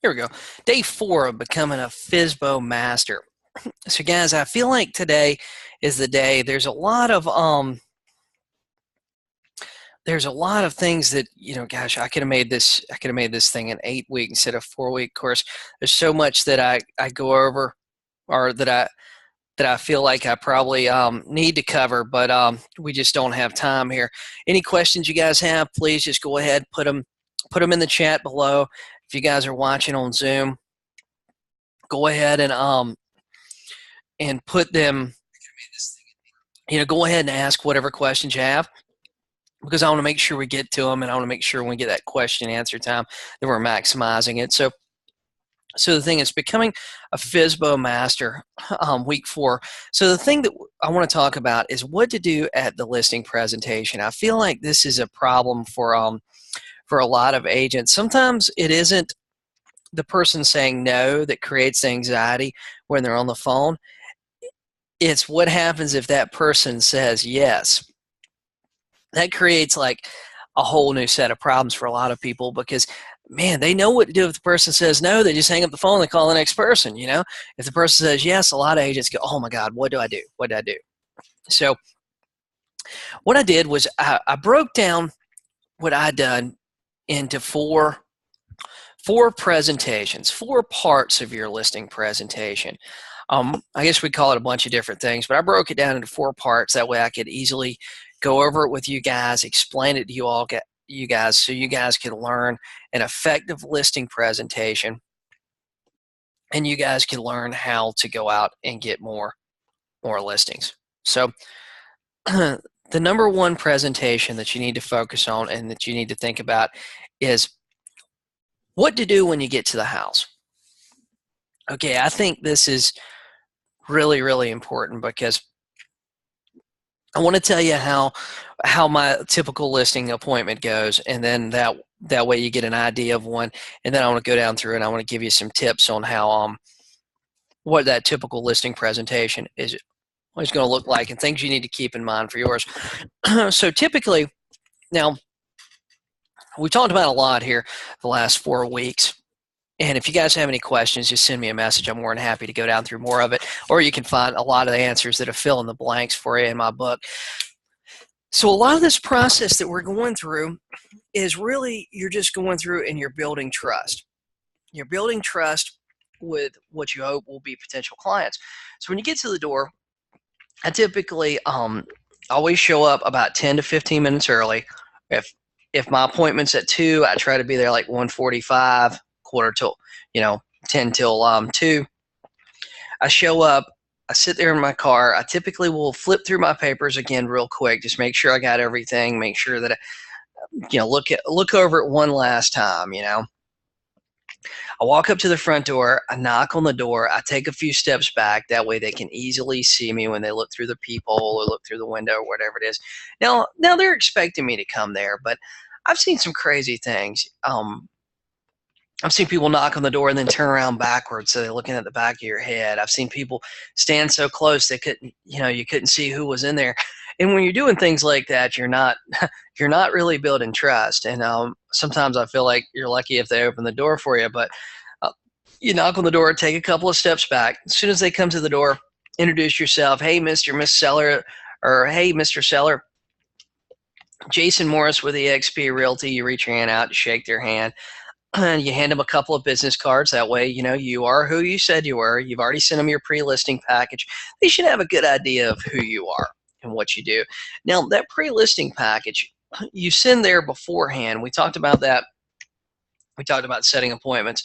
Here we go. Day 4 of becoming a FSBO master. So guys, I feel like today is the day. There's a lot of things that, gosh, I could have made this thing in 8 weeks instead of 4 week course. There's so much that I go over, or that I feel like I probably need to cover, but we just don't have time here. Any questions you guys have, please just go ahead, put them in the chat below. If you guys are watching on Zoom, go ahead and put them, go ahead and ask whatever questions you have, because I want to make sure we get to them, and I want to make sure when we get that question answer time that we're maximizing it. So the thing is becoming a FSBO master, week 4. So the thing that I want to talk about is what to do at the listing presentation. I feel like this is a problem for a lot of agents. Sometimes it isn't the person saying no that creates anxiety when they're on the phone. It's what happens if that person says yes. That creates like a whole new set of problems for a lot of people, because man, they know what to do if the person says no. They just hang up the phone and call the next person. If the person says yes, a lot of agents go, oh my God, what do I do? What do I do? So what I did was I broke down what I'd done into four presentations, 4 parts of your listing presentation. I guess we call it a bunch of different things, but I broke it down into 4 parts. That way I could easily go over it with you guys, explain it to you guys, so you guys can learn an effective listing presentation, and you guys can learn how to go out and get more listings. So the number 1 presentation that you need to focus on and that you need to think about is what to do when you get to the house. Okay, I think this is really, really important, because I want to tell you how my typical listing appointment goes, and then that way you get an idea of one, and then I want to go down through and I want to give you some tips on how what that typical listing presentation is going to look like, and things you need to keep in mind for yours. So typically, now we talked about a lot here the last 4 weeks. And if you guys have any questions, just send me a message. I'm more than happy to go down through more of it. Or you can find a lot of the answers that are fill in the blanks for you in my book. So a lot of this process that we're going through is really, you're just going through and you're building trust. You're building trust with what you hope will be potential clients. So when you get to the door, I typically always show up about 10 to 15 minutes early. If my appointment's at 2, I try to be there like 1:45. Quarter till 10 till 2. I show up, I sit there in my car. I typically will flip through my papers again real quick, just make sure I got everything, make sure that I look over it one last time. I walk up to the front door, I knock on the door, I take a few steps back, that way they can easily see me when they look through the peephole or look through the window or whatever it is. Now they're expecting me to come there, but I've seen some crazy things. I've seen people knock on the door and then turn around backwards, so they're looking at the back of your head. I've seen people stand so close they couldn't, you couldn't see who was in there. And when you're doing things like that, you're not really building trust. And sometimes I feel like you're lucky if they open the door for you. But you knock on the door, take a couple of steps back. As soon as they come to the door, introduce yourself. Hey, Miss Seller, or hey, Mr. Seller. Jason Morris with eXp Realty. You reach your hand out to shake their hand. You hand them a couple of business cards. That way, you are who you said you were. You've already sent them your pre-listing package. They should have a good idea of who you are and what you do. Now, that pre-listing package, you send there beforehand. We talked about that. We talked about setting appointments.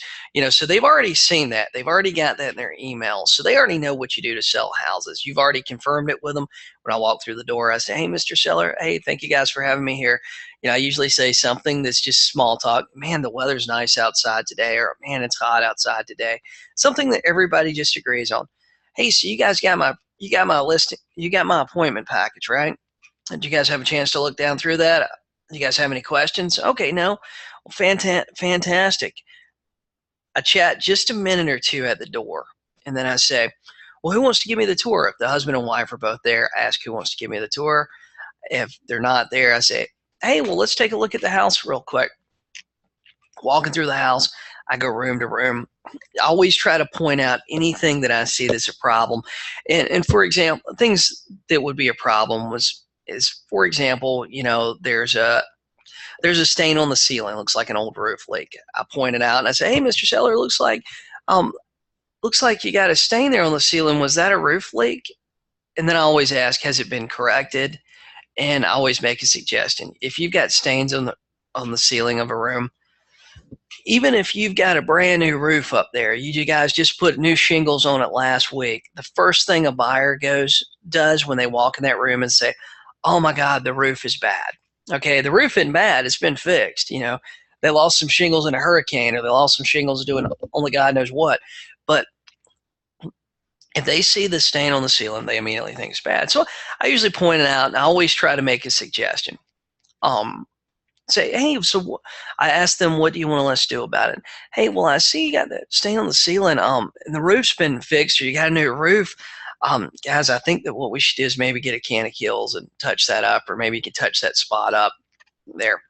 So they've already seen that. They've already got that in their emails. So they already know what you do to sell houses. You've already confirmed it with them. When I walk through the door, I say, hey, Mr. Seller, hey, thank you guys for having me here. I usually say something that's just small talk. Man, the weather's nice outside today, or man, it's hot outside today. Something that everybody just agrees on. Hey, so you guys got my listing, you got my appointment package, right? Did you guys have a chance to look down through that? You guys have any questions? Okay, no. Well, fantastic. I chat just a minute or two at the door, and then I say, well, who wants to give me the tour? If the husband and wife are both there, I ask who wants to give me the tour. If they're not there, I say, hey, well, let's take a look at the house real quick. Walking through the house, I go room to room. I always try to point out anything that I see that's a problem. And for example, things that would be a problem is, for example, there's a stain on the ceiling. It looks like an old roof leak. I point it out and I say, hey, Mr. Seller, um, looks like you got a stain there on the ceiling. Was that a roof leak? And then I always ask, has it been corrected? And I always make a suggestion. If you've got stains on the ceiling of a room, even if you've got a brand new roof up there, you guys just put new shingles on it last week, the first thing a buyer does when they walk in that room and say, oh my God, the roof is bad. Okay, the roof isn't bad, it's been fixed. They lost some shingles in a hurricane, or they lost some shingles doing only God knows what. But if they see the stain on the ceiling, they immediately think it's bad. So I usually point it out, and I always try to make a suggestion. Say, hey, so I ask them, what do you want us to do about it? Hey, well, I see you got that stain on the ceiling, and the roof's been fixed, or you got a new roof. Guys, I think that what we should do is maybe get a can of Kills and touch that up, or maybe you can touch that spot up there.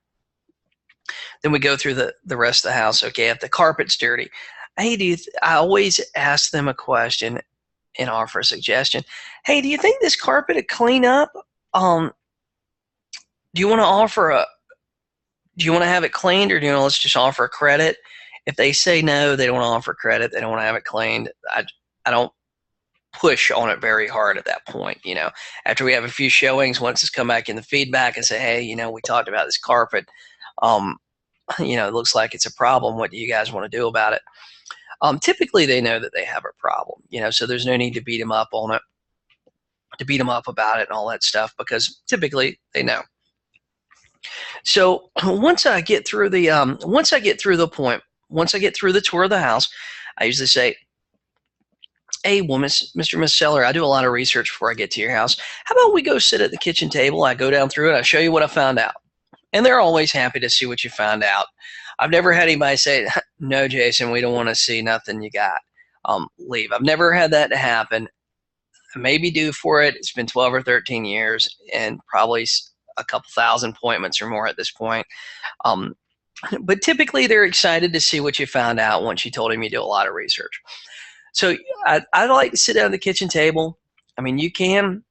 Then we go through the rest of the house. Okay, if the carpet's dirty, hey, I always ask them a question and offer a suggestion. Hey, do you think this carpet would clean up? Do you want to have it cleaned, or do you want to let's just offer a credit? If they say no, they don't want to offer credit, they don't want to have it cleaned, I don't push on it very hard at that point. After we have a few showings, once it's come back in the feedback and say, hey, we talked about this carpet, it looks like it's a problem. What do you guys want to do about it? Typically they know that they have a problem, so there's no need to beat them up on it, to beat them up about it and all that stuff, because typically they know. So once I get through the tour of the house, I usually say, hey, well, Mr. and Miss Seller, I do a lot of research before I get to your house. How about we go sit at the kitchen table? I go down through it. I show you what I found out. And they're always happy to see what you found out. I've never had anybody say, no, Jason, we don't want to see nothing you got. Leave. I've never had that to happen. I may be due for it. It's been 12 or 13 years and probably a couple thousand appointments or more at this point. But typically they're excited to see what you found out once you told them you do a lot of research. So I like to sit down at the kitchen table. I mean, you can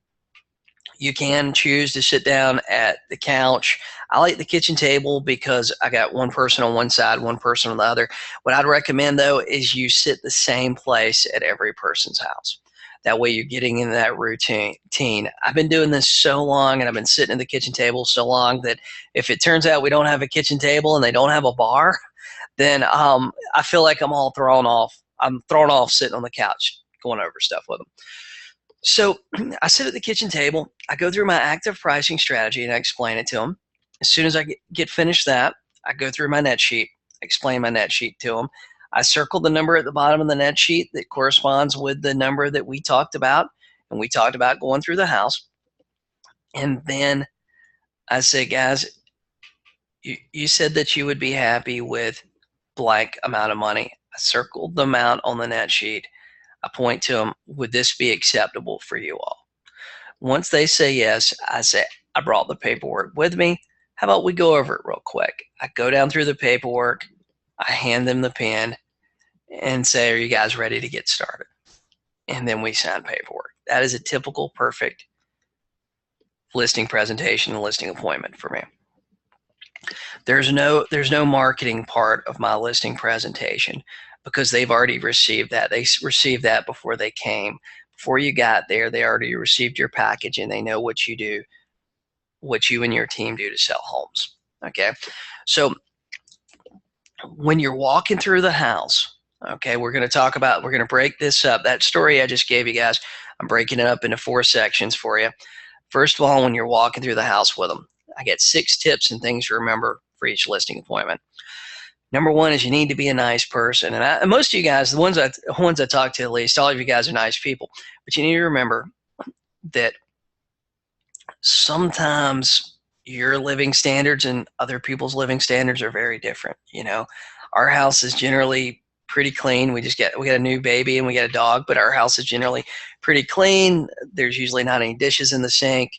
choose to sit down at the couch. I like the kitchen table because I got one person on one side, one person on the other. What I'd recommend, though, is you sit the same place at every person's house. That way you're getting into that routine. I've been doing this so long, and I've been sitting at the kitchen table so long that if it turns out we don't have a kitchen table and they don't have a bar, then I feel like I'm all thrown off. I'm thrown off sitting on the couch going over stuff with them. So I sit at the kitchen table. I go through my active pricing strategy and I explain it to them. As soon as I get finished that, I go through my net sheet, explain my net sheet to them. I circle the number at the bottom of the net sheet that corresponds with the number that we talked about, and we talked about going through the house. And then I say, guys, you said that you would be happy with blank amount of money. I circled the amount on the net sheet. I point to them, would this be acceptable for you all? Once they say yes, I say, I brought the paperwork with me. How about we go over it real quick? I go down through the paperwork. I hand them the pen and say, are you guys ready to get started? And then we sign paperwork. That is a typical perfect listing presentation and listing appointment for me. There's no marketing part of my listing presentation because they've already received that. They received that before they came. Before you got there, they already received your package and they know what you do, what you and your team do to sell homes. Okay, so when you're walking through the house, okay, we're going to break this up. That story I just gave you guys, I'm breaking it up into 4 sections for you. First of all, when you're walking through the house with them, I get 6 tips and things to remember for each listing appointment. Number 1 is you need to be a nice person. And most of you guys, the ones I talk to at least, all of you guys are nice people. But you need to remember that sometimes your living standards and other people's living standards are very different. Our house is generally pretty clean. We got a new baby and we got a dog, but our house is generally pretty clean. There's usually not any dishes in the sink.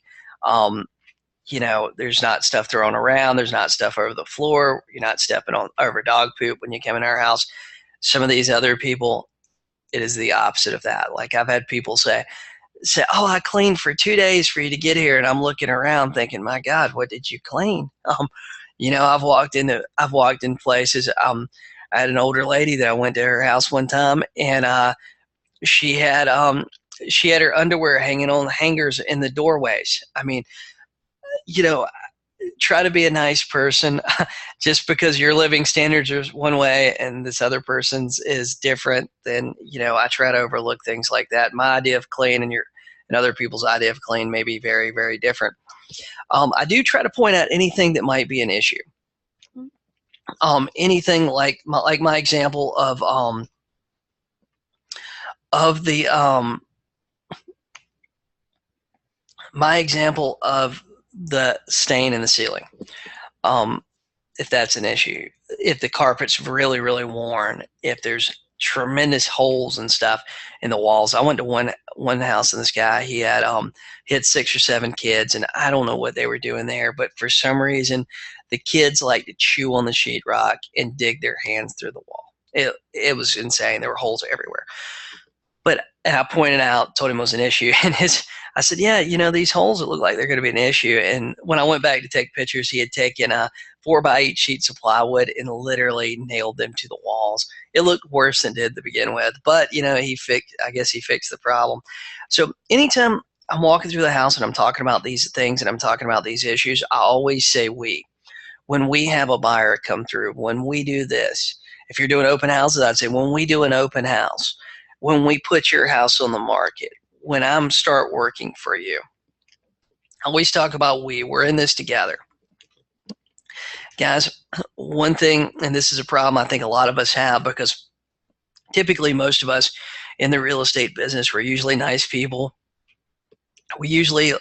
there's not stuff thrown around. There's not stuff over the floor. You're not stepping over dog poop when you come in our house. Some of these other people, it is the opposite of that. Like I've had people say, oh, I cleaned for 2 days for you to get here. And I'm looking around thinking, my God, what did you clean? I've walked in places. I had an older lady that I went to her house one time, and she had her underwear hanging on hangers in the doorways. I mean, you know, try to be a nice person. Just because your living standards are one way and this other person's is different, then I try to overlook things like that. My idea of clean and other people's idea of clean may be very, very different. I do try to point out anything that might be an issue. Anything like my example of the my example of the stain in the ceiling. If that's an issue, if the carpet's really, really worn, if there's tremendous holes and stuff in the walls. I went to one house, and this guy, he had 6 or 7 kids, and I don't know what they were doing there, but for some reason the kids like to chew on the sheetrock and dig their hands through the wall. It was insane. There were holes everywhere. And I pointed out, told him it was an issue, and I said, yeah, these holes, it look like they're going to be an issue. And when I went back to take pictures, he had taken 4x8 sheets of plywood and literally nailed them to the walls. It looked worse than it did to begin with, but I guess he fixed the problem. So anytime I'm walking through the house and I'm talking about these things and I'm talking about these issues, I always say we. When we have a buyer come through, when we do this, if you're doing open houses, I'd say when we do an open house, when we put your house on the market, when I'm start working for you, I always talk about we're in this together. Guys, one thing, and this is a problem I think a lot of us have, because typically most of us in the real estate business, we're usually nice people. We usually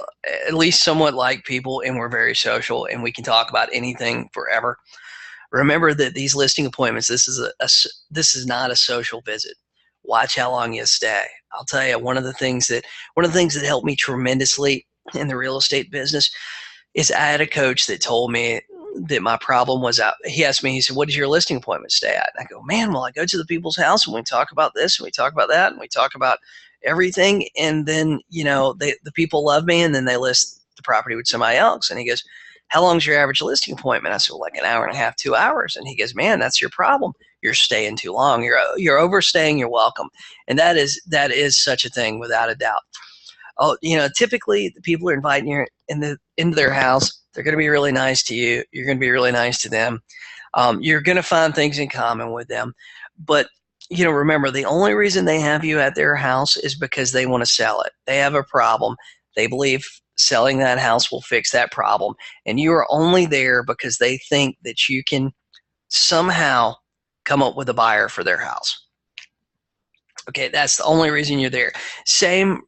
at least somewhat like people, and we're very social, and we can talk about anything forever. Remember that these listing appointments, this is not a social visit. Watch how long you stay. I'll tell you, one of the things that helped me tremendously in the real estate business is I had a coach that told me that my problem was out. He asked me, he said, what does your listing appointment stay at? And I go, man, well, I go to the people's house and we talk about this and we talk about that and we talk about everything. And then, the people love me, and then they list the property with somebody else. And he goes, how long's your average listing appointment? I said, well, like an hour and a half, 2 hours. And he goes, man, that's your problem. You're staying too long. You're overstaying your welcome. And that is such a thing, without a doubt. Oh, typically the people are inviting you into their house. They're going to be really nice to you. You're going to be really nice to them. You're going to find things in common with them. But, remember, the only reason they have you at their house is because they want to sell it. They have a problem. They believe selling that house will fix that problem. And you are only there because they think that you can somehow come up with a buyer for their house. Okay, that's the only reason you're there. Same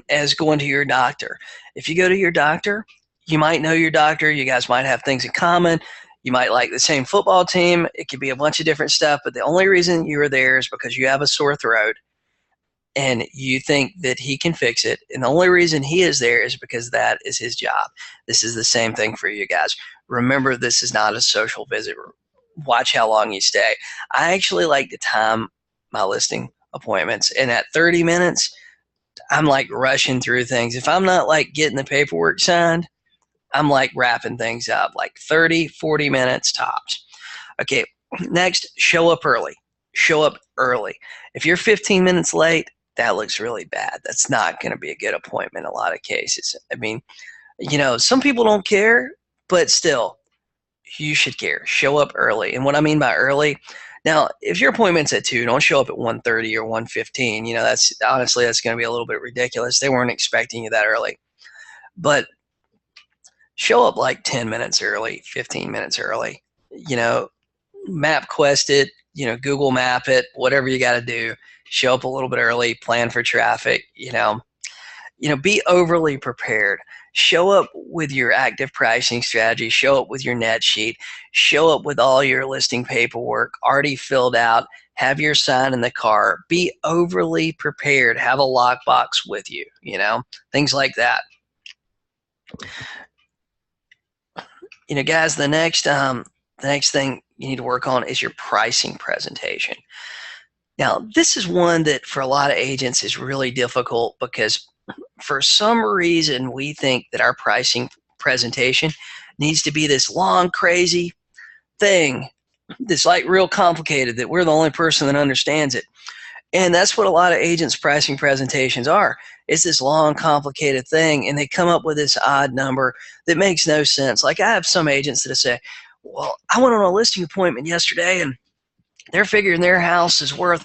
as going to your doctor. If you go to your doctor, you might know your doctor. You guys might have things in common. You might like the same football team. It could be a bunch of different stuff, but the only reason you're there is because you have a sore throat and you think that he can fix it. And the only reason he is there is because that is his job. This is the same thing for you guys. Remember, this is not a social visit. Watch how long you stay. I actually like to time my listing appointments, and at 30 minutes, I'm like rushing through things. If I'm not like getting the paperwork signed, I'm like wrapping things up, like 30, 40 minutes tops. Okay, next, show up early. Show up early. If you're 15 minutes late, that looks really bad. That's not going to be a good appointment in a lot of cases. I mean, some people don't care, but still, you should care. Show up early. And what I mean by early, now, if your appointment's at 2, don't show up at 1:30 or 1:15. That's going to be a little bit ridiculous. They weren't expecting you that early. But show up like 10 minutes early, 15 minutes early. MapQuest it, Google Map it, whatever you got to do. Show up a little bit early, plan for traffic, be overly prepared. Show up with your active pricing strategy. Show up with your net sheet. Show up with all your listing paperwork already filled out. Have your sign in the car. Be overly prepared. Have a lockbox with you, things like that. Guys, the next thing you need to work on is your pricing presentation. Now, this is one that for a lot of agents is really difficult because for some reason we think that our pricing presentation needs to be this long, crazy thing that's like real complicated, that we're the only person that understands it. And that's what a lot of agents' pricing presentations are. It's this long, complicated thing, and they come up with this odd number that makes no sense. Like I have some agents that say, well, I went on a listing appointment yesterday, and they're figuring their house is worth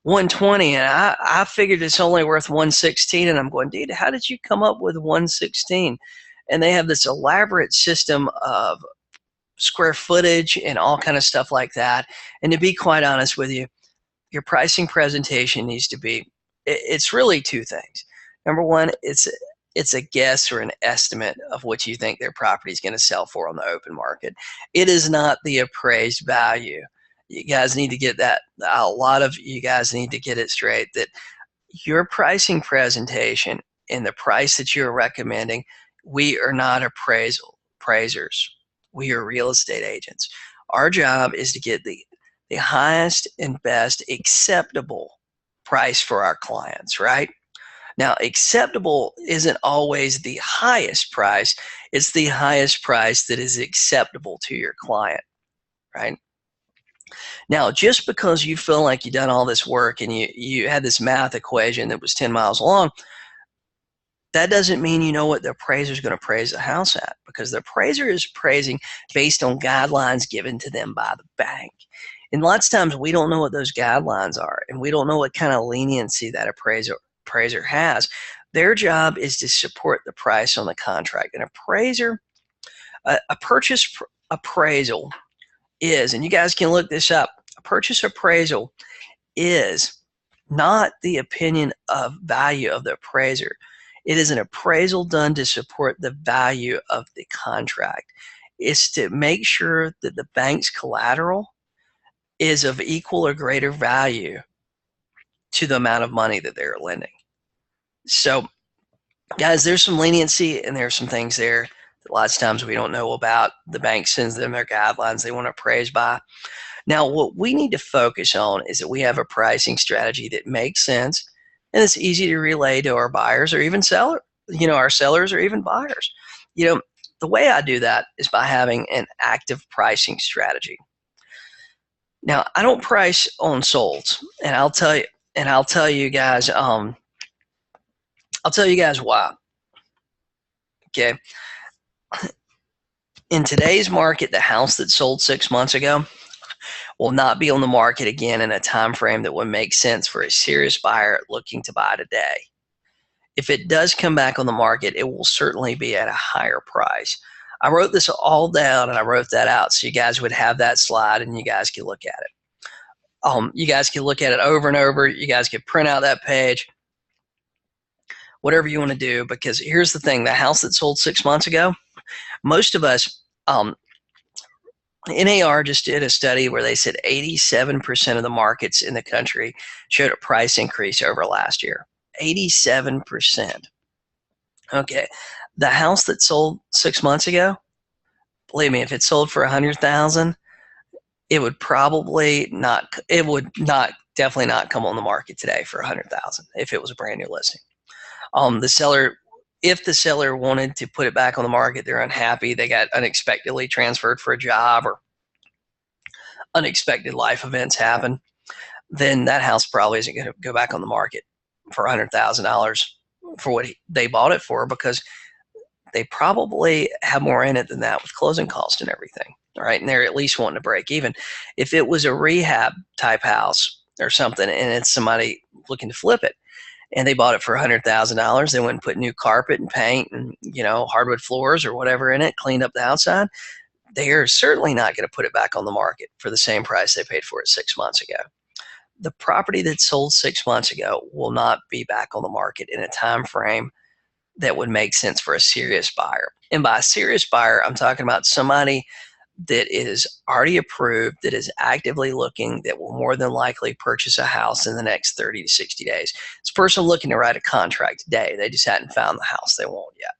120, and I figured it's only worth 116. And I'm going, dude, how did you come up with 116? And they have this elaborate system of square footage and all kind of stuff like that. And to be quite honest with you, your pricing presentation needs to be, it's really two things. Number one, it's a guess or an estimate of what you think their property is going to sell for on the open market. It is not the appraised value. You guys need to get that. A lot of you guys need to get it straight that your pricing presentation and the price that you're recommending, we are not appraisers. We are real estate agents. Our job is to get the highest and best acceptable price for our clients, right? Now, acceptable isn't always the highest price. It's the highest price that is acceptable to your client, right? Now, just because you feel like you've done all this work and you had this math equation that was 10 miles long, that doesn't mean you know what the appraiser is going to appraise the house at, because the appraiser is appraising based on guidelines given to them by the bank. And lots of times we don't know what those guidelines are, and we don't know what kind of leniency that appraiser has. Their job is to support the price on the contract. An appraiser, a purchase appraisal is, and you guys can look this up, a purchase appraisal is not the opinion of value of the appraiser. It is an appraisal done to support the value of the contract. It's to make sure that the bank's collateral is of equal or greater value to the amount of money that they're lending. So, guys, there's some leniency and there's some things there that lots of times we don't know about. The bank sends them their guidelines they want to appraise by. Now, what we need to focus on is that we have a pricing strategy that makes sense and it's easy to relay to our buyers or even our sellers or even buyers. The way I do that is by having an active pricing strategy. Now, I don't price on solds, and I'll tell you guys why. Okay. In today's market, the house that sold 6 months ago will not be on the market again in a time frame that would make sense for a serious buyer looking to buy today. If it does come back on the market, it will certainly be at a higher price. I wrote this all down and I wrote that out so you guys would have that slide and you guys can look at it. You guys can look at it over and over. You guys can print out that page, whatever you want to do, because here's the thing. The house that sold 6 months ago, most of us, NAR just did a study where they said 87% of the markets in the country showed a price increase over last year. 87%. Okay. The house that sold 6 months ago, believe me, if it sold for $100,000, it would definitely not come on the market today for $100,000 if it was a brand new listing. If the seller wanted to put it back on the market, they're unhappy, they got unexpectedly transferred for a job or unexpected life events happen, then that house probably isn't going to go back on the market for $100,000 for what they bought it for, because they probably have more in it than that with closing costs and everything. All right. And they're at least wanting to break even. If it was a rehab type house or something and it's somebody looking to flip it and they bought it for $100,000, they went and put new carpet and paint and, hardwood floors or whatever in it, cleaned up the outside, they are certainly not going to put it back on the market for the same price they paid for it 6 months ago. The property that sold 6 months ago will not be back on the market in a time frame that would make sense for a serious buyer. And by a serious buyer, I'm talking about somebody that is already approved, that is actively looking, that will more than likely purchase a house in the next 30 to 60 days. It's a person looking to write a contract today. They just hadn't found the house they want yet.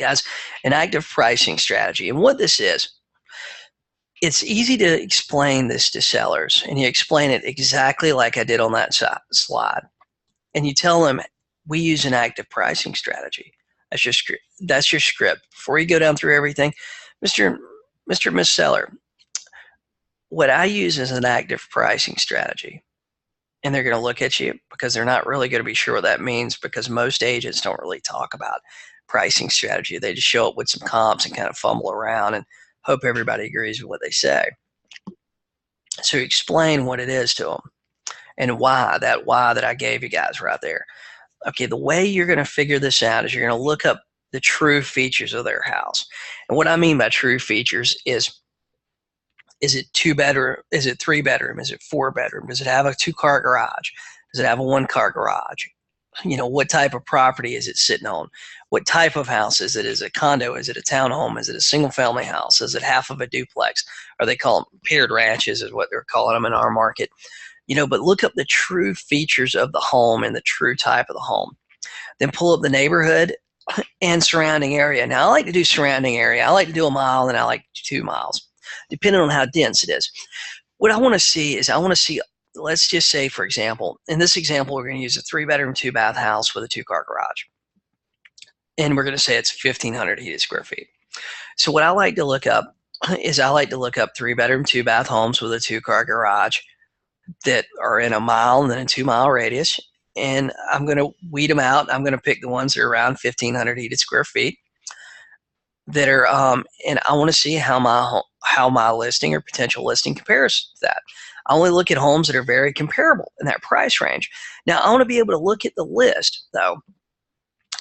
Guys, an active pricing strategy. And what this is, it's easy to explain this to sellers, and you explain it exactly like I did on that slide. And you tell them, we use an active pricing strategy. That's your script. That's your script. Before you go down through everything, Mr. Miss Seller, what I use is an active pricing strategy. And they're going to look at you because they're not really going to be sure what that means, because most agents don't really talk about pricing strategy. They just show up with some comps and kind of fumble around and hope everybody agrees with what they say. So explain what it is to them and why that I gave you guys right there. Okay, the way you're going to figure this out is you're going to look up the true features of their house. And what I mean by true features is it 2-bedroom? Is it 3-bedroom? Is it 4-bedroom? Does it have a 2-car garage? Does it have a 1-car garage? You know, what type of property is it sitting on? What type of house is it? Is it a condo? Is it a townhome? Is it a single family house? Is it half of a duplex? Or they call them paired ranches is what they're calling them in our market. You know, but look up the true features of the home and the true type of the home. Then pull up the neighborhood and surrounding area. Now, I like to do surrounding area. I like to do a mile, and I like 2 miles, depending on how dense it is. What I want to see is let's just say, for example, in this example, we're going to use a 3-bedroom, 2-bath house with a 2-car garage. And we're going to say it's 1,500 heated square feet. So what I like to look up is 3-bedroom, 2-bath homes with a 2-car garage that are in a mile and then a 2-mile radius. And I'm going to weed them out. I'm going to pick the ones that are around 1,500 heated square feet that are, and I want to see how my listing or potential listing compares to that. I only look at homes that are very comparable in that price range. Now, I want to be able to look at the list, though.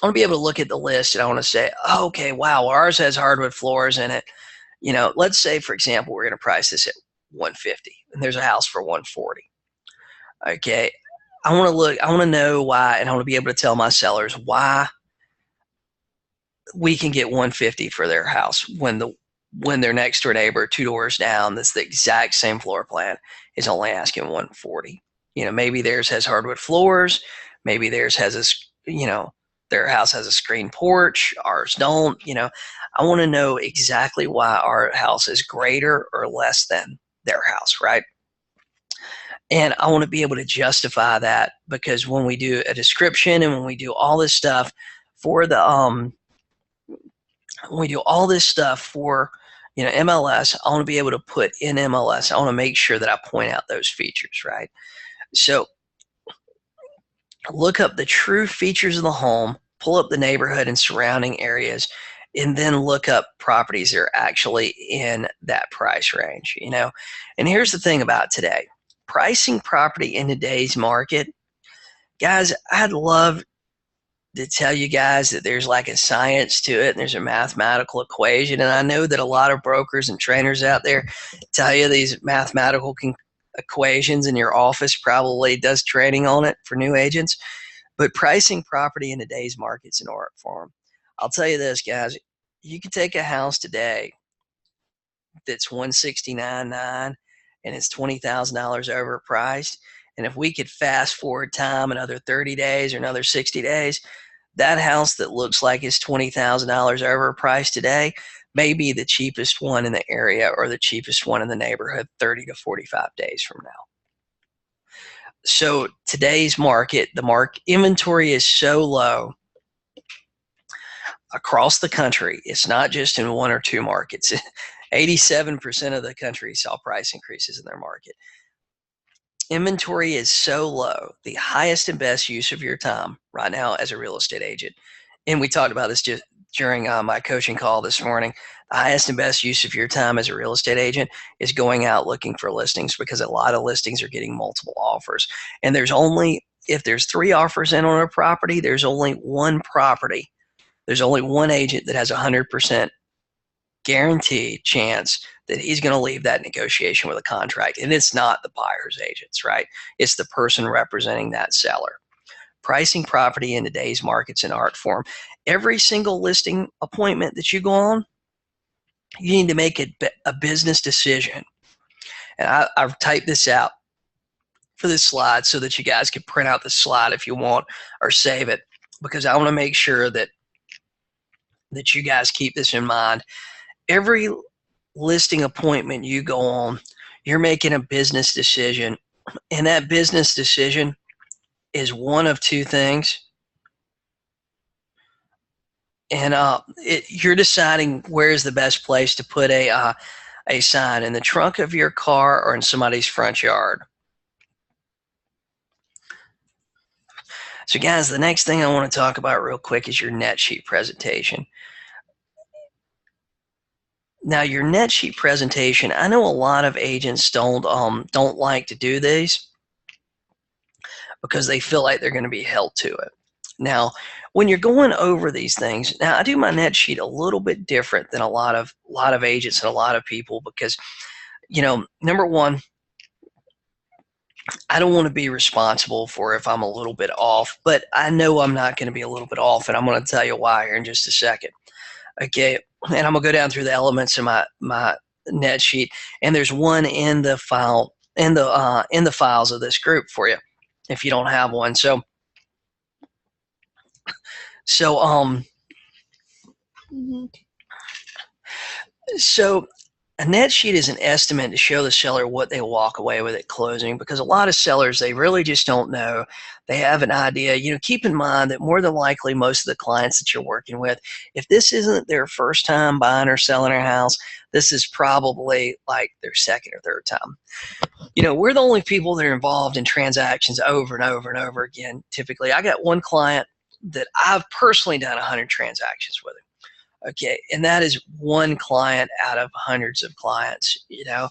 I want to be able to look at the list, and I want to say, oh, okay, wow, ours has hardwood floors in it. You know, let's say, for example, we're going to price this at $150, and there's a house for $140. Okay, I want to know why, and I want to be able to tell my sellers why we can get $150 for their house when their next door neighbor 2 doors down, that's the exact same floor plan, is only asking $140. You know, maybe theirs has hardwood floors, maybe theirs has their house has a screen porch, ours don't. You know, I want to know exactly why our house is greater or less than their house, right? And I want to be able to justify that, because when we do a description and when we do all this stuff for the MLS, I want to be able to put in MLS. I want to make sure that I point out those features, right? So look up the true features of the home, pull up the neighborhood and surrounding areas, and then look up properties that are actually in that price range, you know. And here's the thing about today. Pricing property in today's market, guys, I'd love to tell you guys that there's like a science to it and there's a mathematical equation. And I know that a lot of brokers and trainers out there tell you these mathematical equations, and your office probably does training on it for new agents. But pricing property in today's market's an art form. I'll tell you this, guys, you can take a house today that's $169.9 and it's $20,000 overpriced. And if we could fast forward time another 30 days or another 60 days, that house that looks like it's $20,000 overpriced today may be the cheapest one in the area or the cheapest one in the neighborhood 30 to 45 days from now. So today's market, the inventory is so low across the country. It's not just in 1 or 2 markets. 87% of the country saw price increases in their market. Inventory is so low. The highest and best use of your time right now as a real estate agent, and we talked about this just during my coaching call this morning, the highest and best use of your time as a real estate agent is going out looking for listings, because a lot of listings are getting multiple offers. And if there's 3 offers in on a property, there's only one agent that has 100% guaranteed chance that he's going to leave that negotiation with a contract. And it's not the buyer's agents, right? It's the person representing that seller. Pricing property in today's market's an art form. Every single listing appointment that you go on, you need to make a business decision. And I've typed this out for this slide so that you guys can print out the slide if you want or save it, because I want to make sure that that you guys keep this in mind. Every listing appointment you go on, you're making a business decision, and that business decision is one of two things. And you're deciding where is the best place to put a sign, in the trunk of your car or in somebody's front yard. So guys, the next thing I want to talk about real quick is your net sheet presentation. Now, your net sheet presentation, I know a lot of agents don't like to do these because they feel like they're going to be held to it. Now, when you're going over these things, now I do my net sheet a little bit different than a lot of agents and a lot of people because, you know, number one, I don't want to be responsible for if I'm a little bit off, but I know I'm not going to be a little bit off, and I'm going to tell you why here in just a second. Okay, and I'm going to go down through the elements of my net sheet, and there's one in the file in the files of this group for you if you don't have one. So a net sheet is an estimate to show the seller what they walk away with at closing, because a lot of sellers, they really just don't know. They have an idea. You know, keep in mind that more than likely most of the clients that you're working with, if this isn't their first time buying or selling a house, this is probably like their second or third time. You know, we're the only people that are involved in transactions over and over and over again. Typically, I got one client that I've personally done 100 transactions with him. Okay, and that is one client out of hundreds of clients. You know,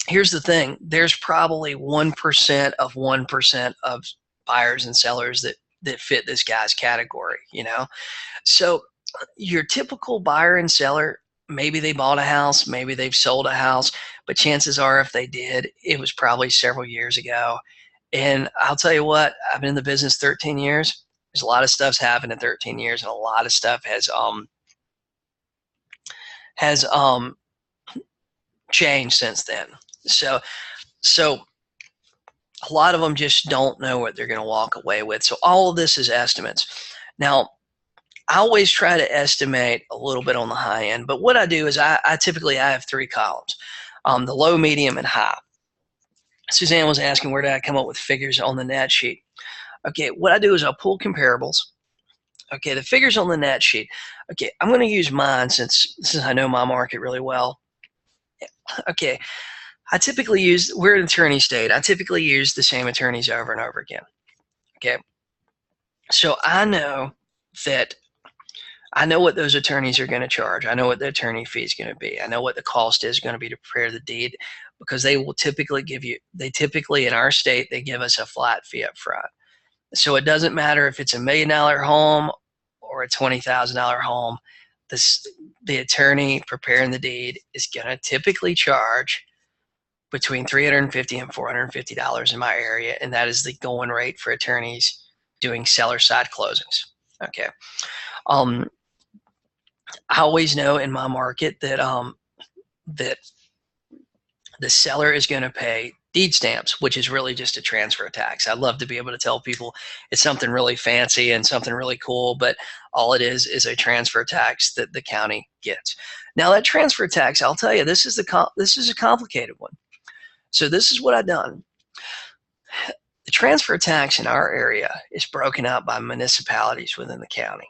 here's the thing: there's probably 1% of 1% of buyers and sellers that fit this guy's category. You know, so your typical buyer and seller, maybe they bought a house, maybe they've sold a house, but chances are, if they did, it was probably several years ago. And I'll tell you what: I've been in the business 13 years. There's a lot of stuff's happened in 13 years, and a lot of stuff has changed since then. So a lot of them just don't know what they're going to walk away with. So all of this is estimates. Now, I always try to estimate a little bit on the high end, but what I do is I typically have three columns: the low, medium, and high. Suzanne was asking where did I come up with figures on the net sheet. Okay, what I do is I'll pull comparables. Okay, the figures on the net sheet. Okay, I'm going to use mine since I know my market really well. Okay, I typically use, we're an attorney state. I typically use the same attorneys over and over again. Okay, so I know what those attorneys are going to charge. I know what the attorney fee is going to be. I know what the cost is going to be to prepare the deed, because they will typically in our state, they give us a flat fee up front. So it doesn't matter if it's $1 million home or a $20,000 home. The attorney preparing the deed is going to typically charge between $350 and $450 in my area, and that is the going rate for attorneys doing seller side closings. Okay. I always know in my market that that the seller is going to pay deed stamps, which is really just a transfer tax. I'd love to be able to tell people it's something really fancy and something really cool, but all it is a transfer tax that the county gets. Now, that transfer tax, I'll tell you, this is a complicated one. So this is what I've done. The transfer tax in our area is broken out by municipalities within the county.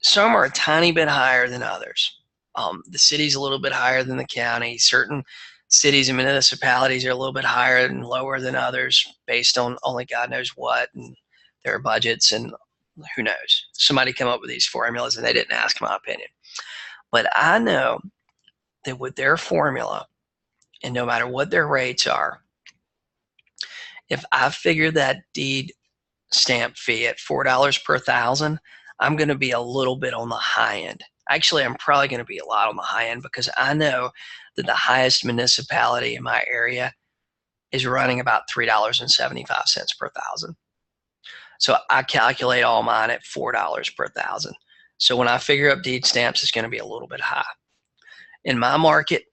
Some are a tiny bit higher than others. The city's a little bit higher than the county. Certain cities and municipalities are a little bit higher and lower than others based on only God knows what and their budgets, and who knows. Somebody come up with these formulas and they didn't ask my opinion. But I know that with their formula, and no matter what their rates are, if I figure that deed stamp fee at $4 per thousand, I'm going to be a little bit on the high end. Actually, I'm probably going to be a lot on the high end, because I know that the highest municipality in my area is running about $3.75 per thousand. So I calculate all mine at $4 per thousand. So when I figure up deed stamps, it's going to be a little bit high. In my market,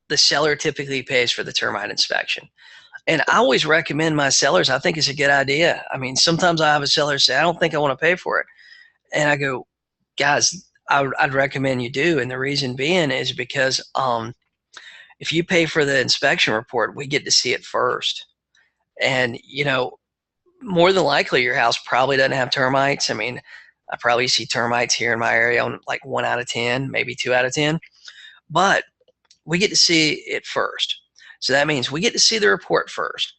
the seller typically pays for the termite inspection. And I always recommend my sellers, I think it's a good idea. I mean, sometimes I have a seller say, I don't think I want to pay for it. And I go, guys, I'd recommend you do. And the reason being is because if you pay for the inspection report, we get to see it first. And, more than likely your house probably doesn't have termites. I mean, I probably see termites here in my area on like 1 out of 10, maybe 2 out of 10. But we get to see it first. So that means we get to see the report first.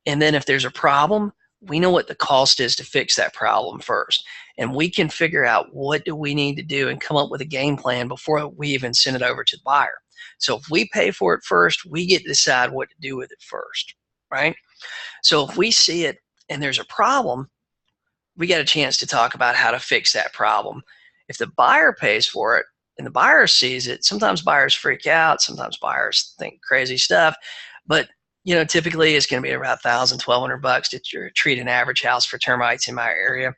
And then if there's a problem, we know what the cost is to fix that problem first. And we can figure out what do we need to do and come up with a game plan before we even send it over to the buyer. So if we pay for it first, we get to decide what to do with it first, right? So if we see it and there's a problem, we get a chance to talk about how to fix that problem. If the buyer pays for it and the buyer sees it, sometimes buyers freak out, sometimes buyers think crazy stuff, but typically it's going to be about $1,000, $1,200 to treat an average house for termites in my area.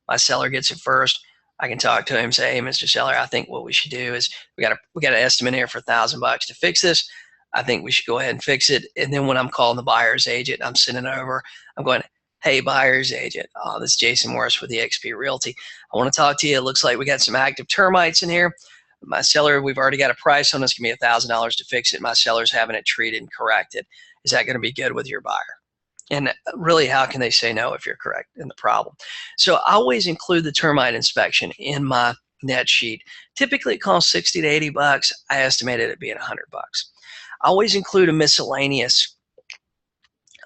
My seller gets it first. I can talk to him, say, hey, Mr. Seller, I think what we should do is we got an estimate here for $1,000 to fix this. I think we should go ahead and fix it. And then when I'm calling the buyer's agent, I'm sending it over. I'm going, hey, buyer's agent, this is Jason Morris with eXp Realty. I want to talk to you. It looks like we got some active termites in here. My seller, we've already got a price on this. Give me $1,000 to fix it. My seller's having it treated and corrected. Is that going to be good with your buyer? And really, how can they say no if you're correct in the problem? So I always include the termite inspection in my net sheet. Typically, it costs $60 to $80. I estimated it being $100. I always include a miscellaneous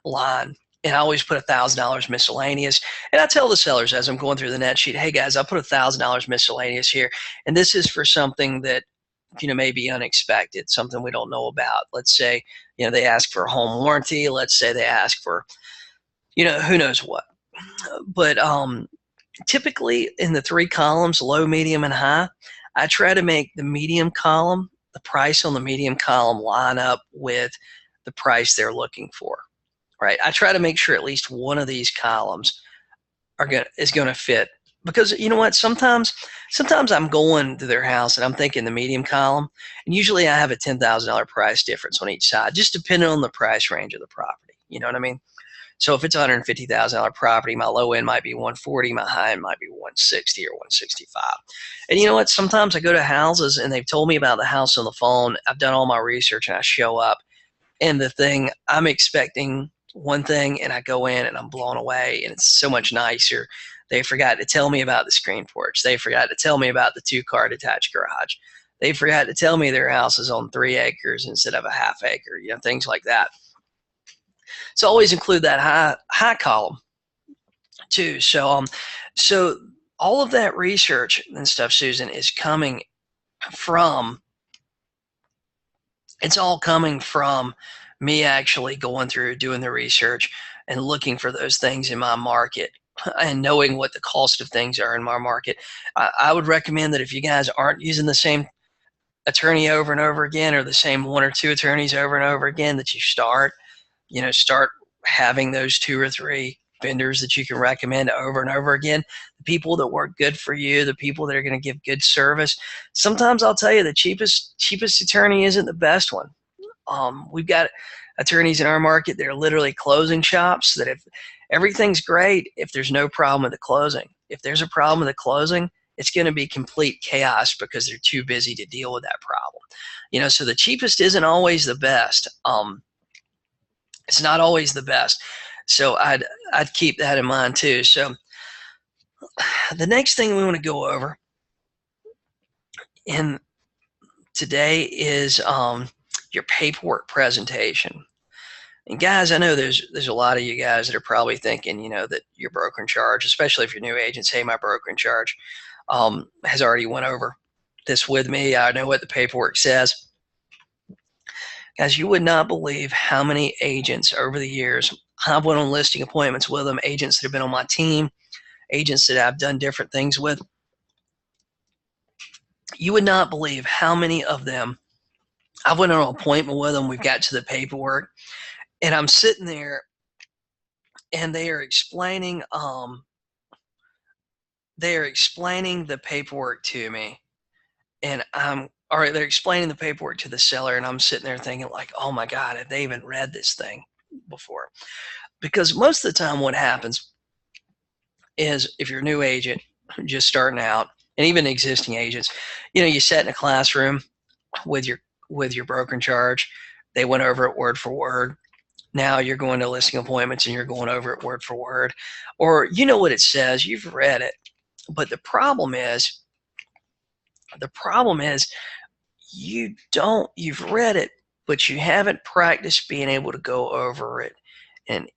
line, and I always put $1,000 miscellaneous. And I tell the sellers as I'm going through the net sheet, hey guys, I put $1,000 miscellaneous here, and this is for something that may be unexpected, something we don't know about. Let's say they ask for a home warranty. Let's say they ask for who knows what. But typically in the 3 columns, low, medium, and high, I try to make the medium column, the price on the medium column, line up with the price they're looking for. Right? I try to make sure at least one of these columns is going to fit, because you know what? Sometimes I'm going to their house and I'm thinking the medium column, and usually I have a $10,000 price difference on each side, just depending on the price range of the property. You know what I mean? So if it's a $150,000 property, my low end might be 140, my high end might be 160 or 165. And you know what? Sometimes I go to houses and they've told me about the house on the phone. I've done all my research and I show up, and the thing I'm expecting one thing, and I go in and I'm blown away, and it's so much nicer. They forgot to tell me about the screen porch. They forgot to tell me about the 2-car detached garage. They forgot to tell me their house is on 3 acres instead of a half acre, things like that. So always include that high column too. So all of that research and stuff, Susan, is coming from, it's all coming from me actually going through, doing the research and looking for those things in my market and knowing what the cost of things are in my market. I would recommend that if you guys aren't using the same attorney over and over again, or the same 1 or 2 attorneys over and over again, that you start having those 2 or 3 vendors that you can recommend over and over again. The people that work good for you, the people that are going to give good service. Sometimes I'll tell you the cheapest attorney isn't the best one. We've got attorneys in our market that are literally closing shops, that if everything's great, if there's no problem with the closing. If there's a problem with the closing, it's going to be complete chaos because they're too busy to deal with that problem. So the cheapest isn't always the best. It's not always the best. So I'd keep that in mind too. So the next thing we want to go over in today is your paperwork presentation. And guys, I know there's a lot of you guys that are probably thinking, that your broker in charge, especially if you're new agents, hey, my broker in charge has already went over this with me. I know what the paperwork says. Guys, you would not believe how many agents over the years I've went on listing appointments with them, agents that have been on my team, agents that I've done different things with. You would not believe how many of them I went on an appointment with them. We've got to the paperwork, and I'm sitting there, and they are explaining the paperwork to me, and they're explaining the paperwork to the seller, and I'm sitting there thinking like, oh my God, have they even read this thing? before. Because most of the time what happens is if you're a new agent just starting out, and even existing agents, you sat in a classroom with your broker in charge. They went over it word for word. Now you're going to listing appointments and you're going over it word for word. Or you know what it says, you've read it. But the problem is you've read it, but you haven't practiced being able to go over it in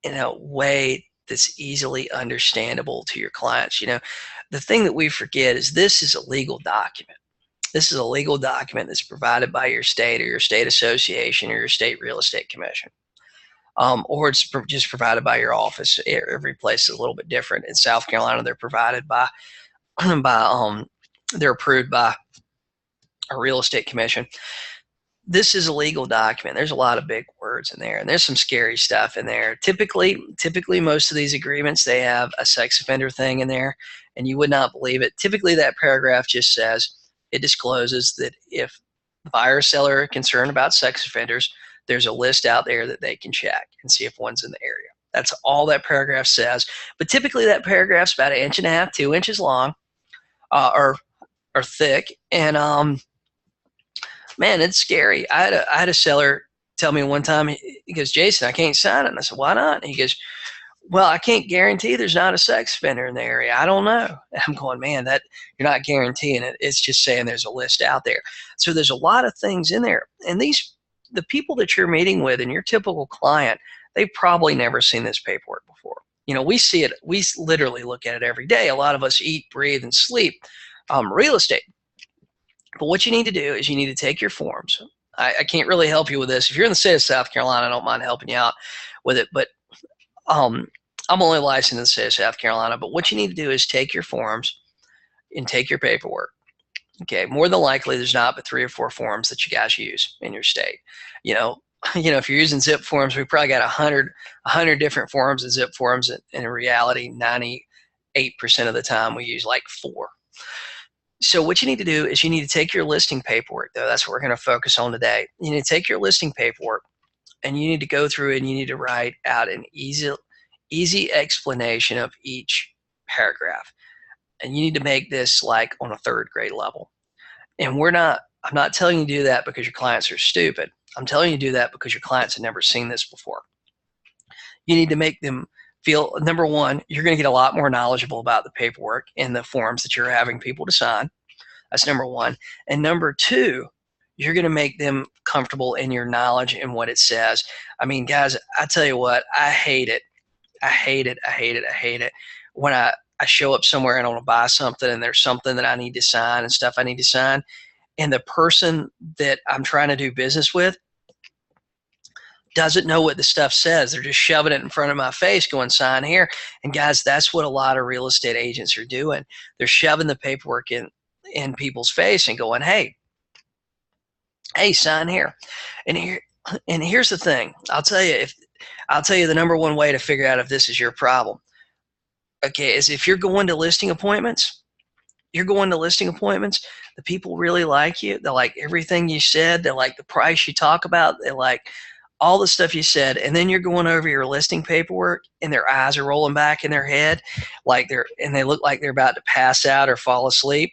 a way that's easily understandable to your clients. The thing that we forget is this is a legal document. This is a legal document that's provided by your state or your state association or your state real estate commission. Or it's just provided by your office. Every place is a little bit different. In South Carolina, they're provided by they're approved by a real estate commission. This is a legal document. There's a lot of big words in there, and there's some scary stuff in there. Typically, most of these agreements, they have a sex offender thing in there, and you would not believe it. Typically, that paragraph just says, it discloses that if the buyer or seller are concerned about sex offenders, there's a list out there that they can check and see if one's in the area. That's all that paragraph says. But typically, that paragraph's about 1.5 inches, 2 inches long, or thick, and man, it's scary. I had a seller tell me one time, he goes, Jason, I can't sign it. And I said, why not? And he goes, well, I can't guarantee there's not a sex offender in the area. I don't know. And I'm going, man, that you're not guaranteeing it. It's just saying there's a list out there. So there's a lot of things in there. And the people that you're meeting with and your typical client, they've probably never seen this paperwork before. We see it. We literally look at it every day. A lot of us eat, breathe, and sleep real estate. But what you need to do is you need to take your forms. I can't really help you with this. If you're in the state of South Carolina, I don't mind helping you out with it. But I'm only licensed in the state of South Carolina. But what you need to do is take your forms and take your paperwork. Okay, more than likely there's not but 3 or 4 forms that you guys use in your state. If you're using zip forms, we probably got 100 different forms and zip forms. And in reality, 98% of the time we use like 4. So what you need to do is you need to take your listing paperwork, though. That's what we're going to focus on today. You need to take your listing paperwork, and you need to go through it, and you need to write out an easy explanation of each paragraph. And you need to make this like on a 3rd grade level. And I'm not telling you to do that because your clients are stupid. I'm telling you to do that because your clients have never seen this before. You need to make them feel, number one, you're going to get a lot more knowledgeable about the paperwork and the forms that you're having people to sign. That's number one. And number 2, you're going to make them comfortable in your knowledge and what it says. I mean, guys, I tell you what, I hate it. I hate it when I show up somewhere and I want to buy something and there's something that I need to sign and stuff I need to sign, and the person that I'm trying to do business with doesn't know what the stuff says. They're just shoving it in front of my face going, sign here. And guys, that's what a lot of real estate agents are doing. They're shoving the paperwork in people's face and going, hey, sign here. And here's the thing. I'll tell you the number one way to figure out if this is your problem. Okay, is if you're going to listing appointments, the people really like you. They like everything you said. They like the price you talk about. They like all the stuff you said. And then you're going over your listing paperwork and their eyes are rolling back in their head and they look like they're about to pass out or fall asleep.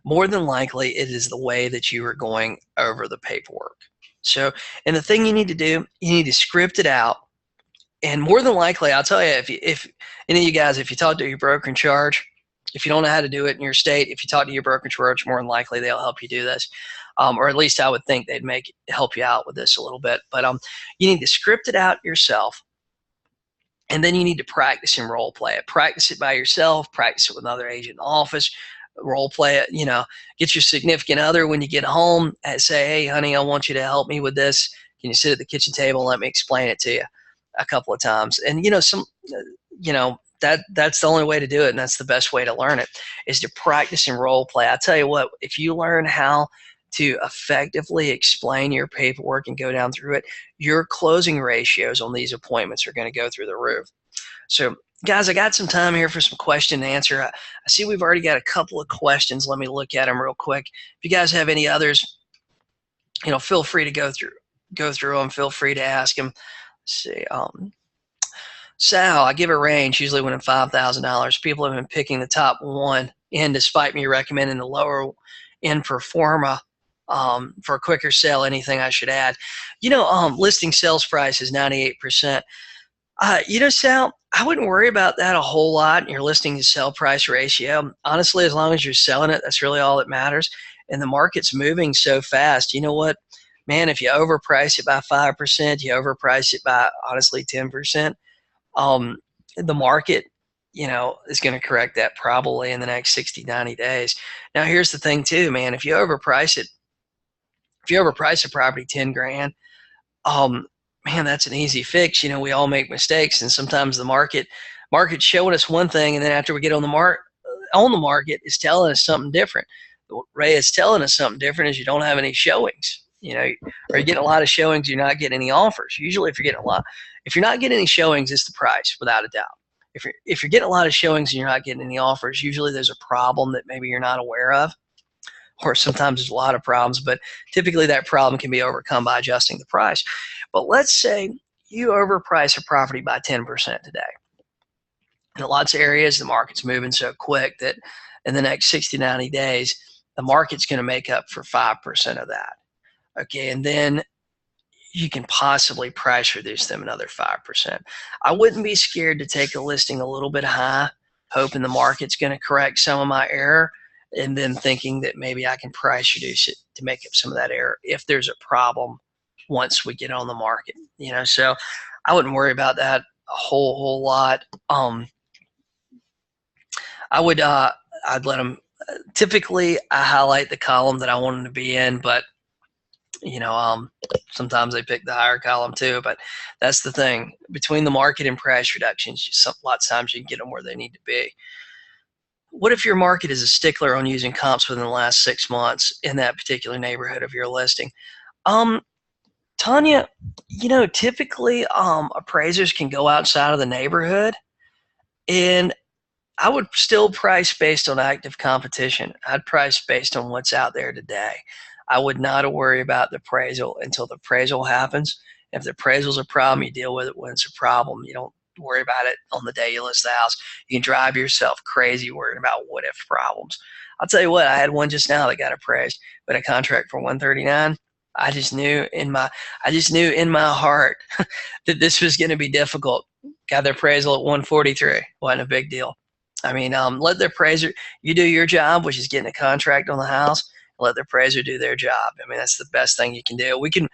More than likely, it is the way that you are going over the paperwork. So, and the thing you need to do, you need to script it out. And more than likely, I'll tell you, if any of you guys, if you talk to your broker in charge, if you don't know how to do it in your state, if you talk to your broker in charge, more than likely they'll help you do this. Or at least I would think they'd help you out with this a little bit. But you need to script it out yourself. And then you need to practice and role play it. Practice it by yourself, practice it with another agent in the office, role play it, get your significant other when you get home and say, hey, honey, I want you to help me with this. Can you sit at the kitchen table and let me explain it to you a couple of times? And, that's the only way to do it. And that's the best way to learn it, is to practice and role play. I tell you what, if you learn how to effectively explain your paperwork and go down through it, your closing ratios on these appointments are going to go through the roof. So guys, I got some time here for some question and answer. I see we've already got a couple of questions. Let me look at them real quick. If you guys have any others, feel free to go go through them. Feel free to ask them. Let's see. Sal, I give a range, usually within $5,000. People have been picking the top one in despite me recommending the lower end pro forma for a quicker sale. Anything I should add? Listing sales price is 98%. Sal, I wouldn't worry about that a whole lot in your listing to sell price ratio. Honestly, as long as you're selling it, that's really all that matters. And the market's moving so fast. You know what, man, if you overprice it by 5%, you overprice it by honestly 10%, the market, is going to correct that probably in the next 60, 90 days. Now, here's the thing too, man, if you overprice a property 10 grand, man, that's an easy fix. We all make mistakes, and sometimes the market's showing us one thing, and then after we get on the market, it's telling us something different. Ray, is telling us something different is you don't have any showings. Or you're getting a lot of showings, you're not getting any offers. Usually, if you're not getting any showings, it's the price, without a doubt. If you're getting a lot of showings and you're not getting any offers, usually there's a problem that maybe you're not aware of, or sometimes there's a lot of problems, but typically that problem can be overcome by adjusting the price. But let's say you overprice a property by 10% today. In lots of areas, the market's moving so quick that in the next 60, 90 days, the market's going to make up for 5% of that. Okay, and then you can possibly price reduce them another 5%. I wouldn't be scared to take a listing a little bit high, hoping the market's going to correct some of my error, and then thinking that maybe I can price reduce it to make up some of that error if there's a problem once we get on the market. So I wouldn't worry about that a whole lot. I'd let them. Typically, I highlight the column that I want them to be in, but sometimes they pick the higher column too. But that's the thing, between the market and price reductions, lots of times you can get them where they need to be. What if your market is a stickler on using comps within the last 6 months in that particular neighborhood of your listing? Tanya, typically appraisers can go outside of the neighborhood, and I would still price based on active competition. I'd price based on what's out there today. I would not worry about the appraisal until the appraisal happens. If the appraisal's a problem, you deal with it when it's a problem. You don't worry about it on the day you list the house. You can drive yourself crazy worrying about what if problems. I'll tell you what, I had one just now that got appraised, but a contract for 139. I just knew in my heart that this was going to be difficult. Got the appraisal at 143. Wasn't a big deal. I mean, let the appraiser, you do your job, which is getting a contract on the house. Let the appraiser do their job. I mean, that's the best thing you can do. We can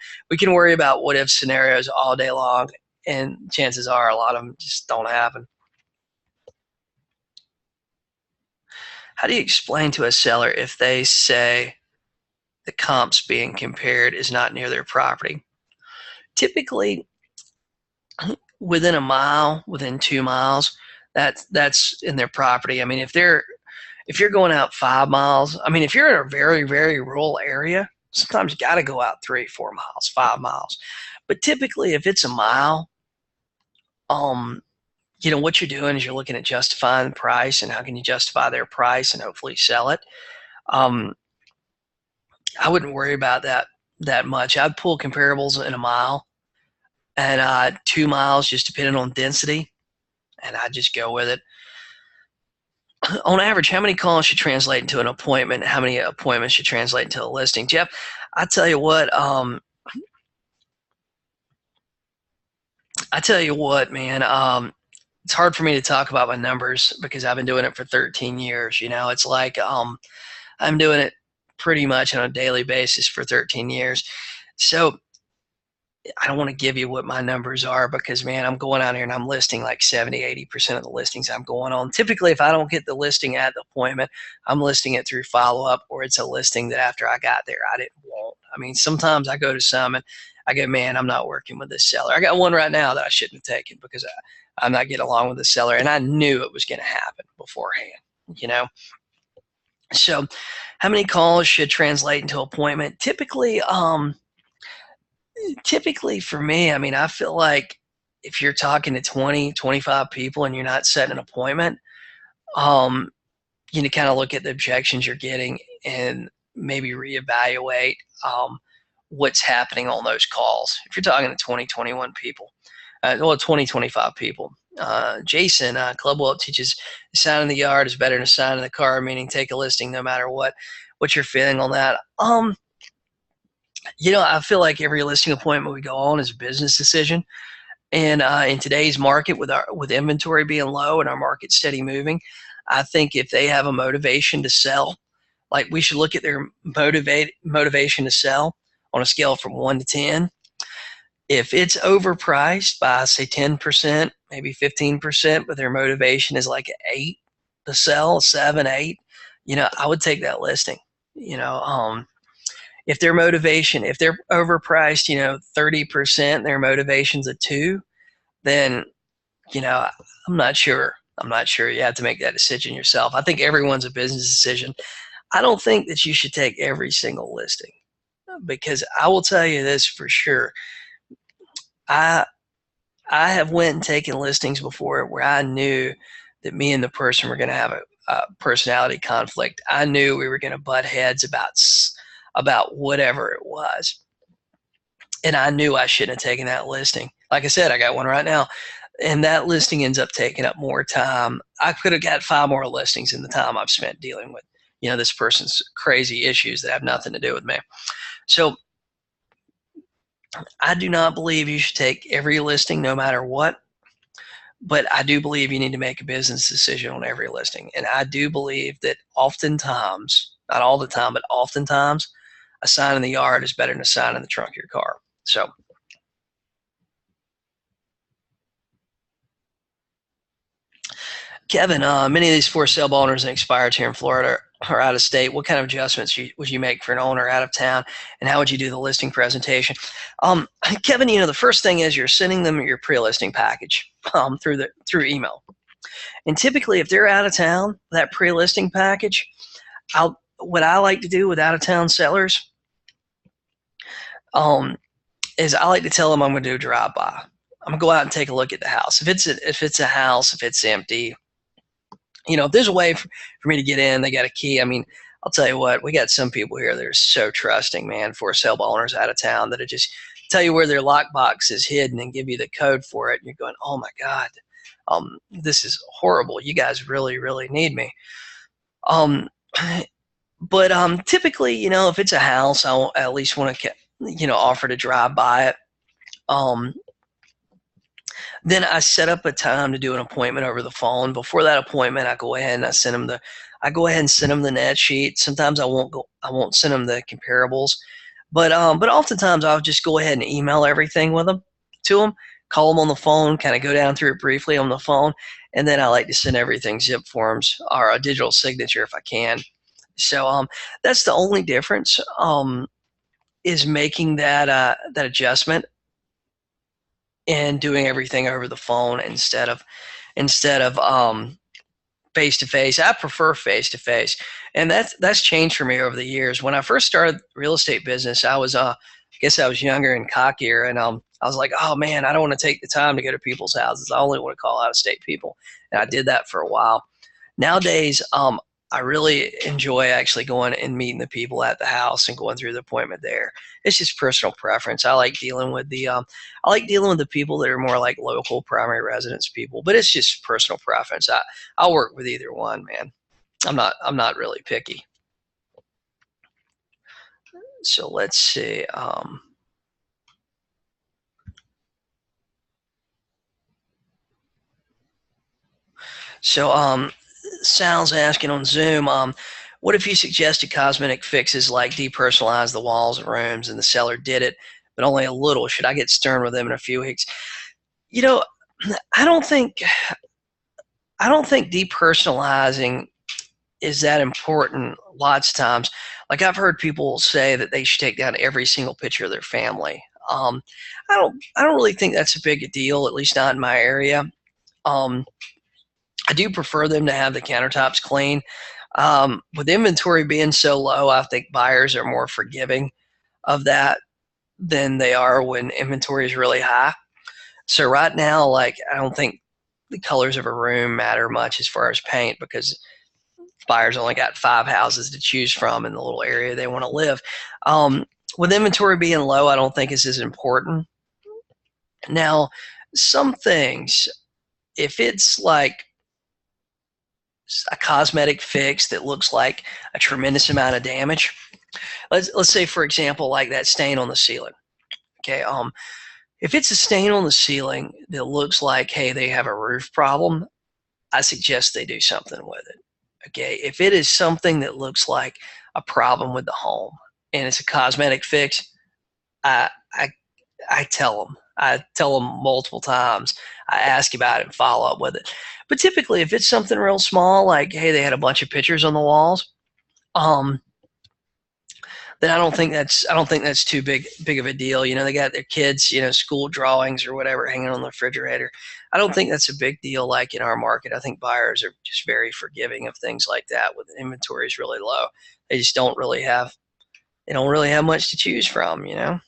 worry about what if scenarios all day long, and chances are a lot of them just don't happen. How do you explain to a seller if they say the comps being compared is not near their property? Typically, within a mile, within 2 miles, that's in their property. I mean, if you're going out 5 miles, I mean, if you're in a very, very rural area, sometimes you got to go out 3, 4 miles, 5 miles. But typically, if it's a mile, what you're doing is you're looking at justifying the price and how can you justify their price and hopefully sell it. I wouldn't worry about that much. I'd pull comparables in a mile and 2 miles, just depending on density, and I'd just go with it. On average, how many calls should translate into an appointment? How many appointments should translate into a listing? Jeff, I tell you what, man, it's hard for me to talk about my numbers because I've been doing it for 13 years. It's like I'm doing it pretty much on a daily basis for 13 years. So I don't want to give you what my numbers are because, man, I'm going out here and I'm listing like 70, 80% of the listings I'm going on. Typically, if I don't get the listing at the appointment, I'm listing it through follow-up, or it's a listing that after I got there, I didn't want. I mean, sometimes I go to some and I go, man, I'm not working with this seller. I got one right now that I shouldn't have taken because I'm not getting along with the seller, and I knew it was going to happen beforehand, So how many calls should translate into appointment? Typically for me, I mean, I feel like if you're talking to 20, 25 people and you're not setting an appointment, kind of look at the objections you're getting and maybe reevaluate what's happening on those calls. If you're talking to 20, 21 people, 20, 25 people. Jason, Club Welt teaches a sign in the yard is better than a sign in the car, meaning take a listing no matter what you're feeling on that. I feel like every listing appointment we go on is a business decision. And in today's market, with inventory being low and our market steady moving, I think if they have a motivation to sell, like we should look at their motivation to sell on a scale from 1 to 10. If it's overpriced by say 10%, maybe 15%, but their motivation is like 8 to sell, 7, 8, I would take that listing. If their motivation, if they're overpriced, 30%, their motivation's a 2, then, I'm not sure. I'm not sure. You have to make that decision yourself. I think everyone's a business decision. I don't think that you should take every single listing, because I will tell you this for sure. I have went and taken listings before where I knew that me and the person were going to have a personality conflict. I knew we were going to butt heads about whatever it was. And I knew I shouldn't have taken that listing. Like I said, I got one right now, and that listing ends up taking up more time. I could have got 5 more listings in the time I've spent dealing with, this person's crazy issues that have nothing to do with me. So I do not believe you should take every listing no matter what, but I do believe you need to make a business decision on every listing. And I do believe that oftentimes, not all the time, but oftentimes, a sign in the yard is better than a sign in the trunk of your car. So Kevin, many of these for sale owners and expireds here in Florida are out of state. What kind of adjustments would you make for an owner out of town, and how would you do the listing presentation? Kevin, the first thing is you're sending them your pre-listing package through email. And typically, if they're out of town, that pre-listing package, what I like to do with out-of-town sellers is I like to tell them I'm going to do a drive-by. I'm going to go out and take a look at the house. If it's a house, if it's empty, if there's a way for me to get in, they got a key. I mean, I'll tell you what, we got some people here that are so trusting, man, for sale owners out of town that just tell you where their lockbox is hidden and give you the code for it. And you're going, oh my God, this is horrible. You guys really, really need me. But typically, if it's a house, I at least want to, offer to drive by it. Then I set up a time to do an appointment over the phone. Before that appointment, I go ahead and I send them the net sheet. Sometimes I won't send them the comparables, but oftentimes I'll just go ahead and email everything to them, call them on the phone, kind of go down through it briefly on the phone, and then I like to send everything zip forms or a digital signature if I can. So that's the only difference, is making that adjustment and doing everything over the phone instead of face to face. I prefer face to face, and that's changed for me over the years. When I first started real estate business, I was I guess I was younger and cockier, and I was like, oh man, I don't want to take the time to go to people's houses. I only want to call out of state people, and I did that for a while. Nowadays, I really enjoy actually going and meeting the people at the house and going through the appointment there. It's just personal preference. I like dealing with the people that are more like local primary residence people, but it's just personal preference. I'll work with either one, man. I'm not really picky. So let's see. Sal's asking on Zoom, what if you suggested cosmetic fixes like depersonalize the walls and rooms, and the seller did it, but only a little? Should I get stern with them in a few weeks? I don't think depersonalizing is that important. Lots of times, like I've heard people say that they should take down every single picture of their family. I don't really think that's a big deal, at least not in my area. I do prefer them to have the countertops clean. With inventory being so low, I think buyers are more forgiving of that than they are when inventory is really high. So right now, like, I don't think the colors of a room matter much as far as paint, because buyers only got 5 houses to choose from in the little area they want to live. with inventory being low, I don't think it's as important. Now, some things, if it's like a cosmetic fix that looks like a tremendous amount of damage, let's say for example, like that stain on the ceiling. Okay, if it's a stain on the ceiling that looks like, hey, they have a roof problem, I suggest they do something with it. Okay, if it is something that looks like a problem with the home and it's a cosmetic fix, I I, I tell them. I tell them multiple times. I ask about it and follow up with it. But typically, if it's something real small, like hey, they had a bunch of pictures on the walls, um, then I don't think that's too big of a deal. You know, they got their kids, you know, school drawings or whatever hanging on the refrigerator. I don't think that's a big deal like in our market. I think buyers are just very forgiving of things like that when the inventory is really low. They just don't really have much to choose from, you know.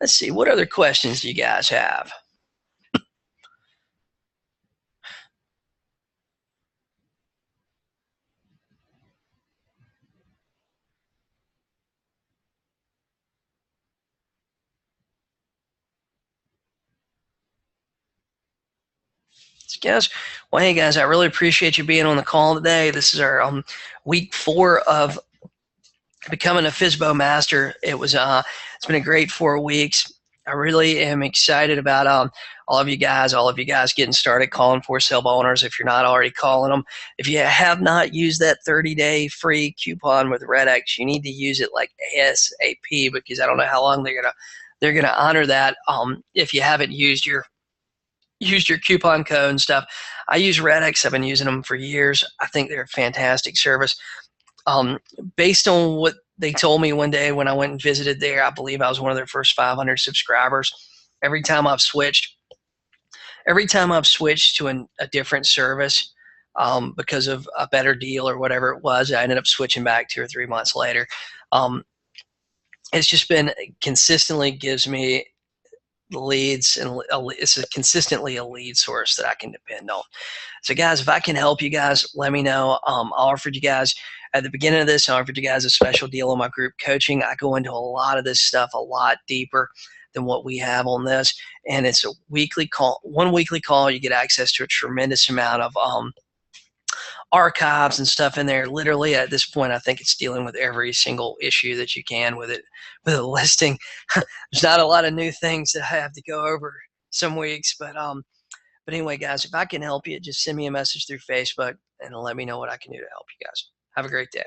Let's see, what other questions do you guys have? Guys, well, hey guys, I really appreciate you being on the call today. This is our week 4 of becoming a FSBO master. It's been a great 4 weeks. I really am excited about all of you guys getting started calling for sale owners. If you're not already calling them, if you have not used that 30-day free coupon with RedX, you need to use it like ASAP, because I don't know how long they're gonna honor that. If you haven't used your coupon code and stuff, I use RedX. I've been using them for years. I think they're a fantastic service. Um, Based on what they told me one day when I went and visited there, I believe I was one of their first 500 subscribers. Every time I've switched, every time I've switched to a different service, because of a better deal or whatever it was, I ended up switching back 2 or 3 months later. Um, it's just been consistently gives me leads, and it's consistently a lead source that I can depend on. So guys, if I can help you guys, let me know. I offered you guys at the beginning of this, I offered you guys a special deal on my group coaching. I go into a lot of this stuff a lot deeper than what we have on this. And it's a weekly call, one weekly call. You get access to a tremendous amount of archives and stuff in there. Literally at this point, I think it's dealing with every single issue that you can with it, with a listing. There's not a lot of new things that I have to go over some weeks, but anyway, guys, if I can help you, just send me a message through Facebook and let me know what I can do to help you guys. Have a great day.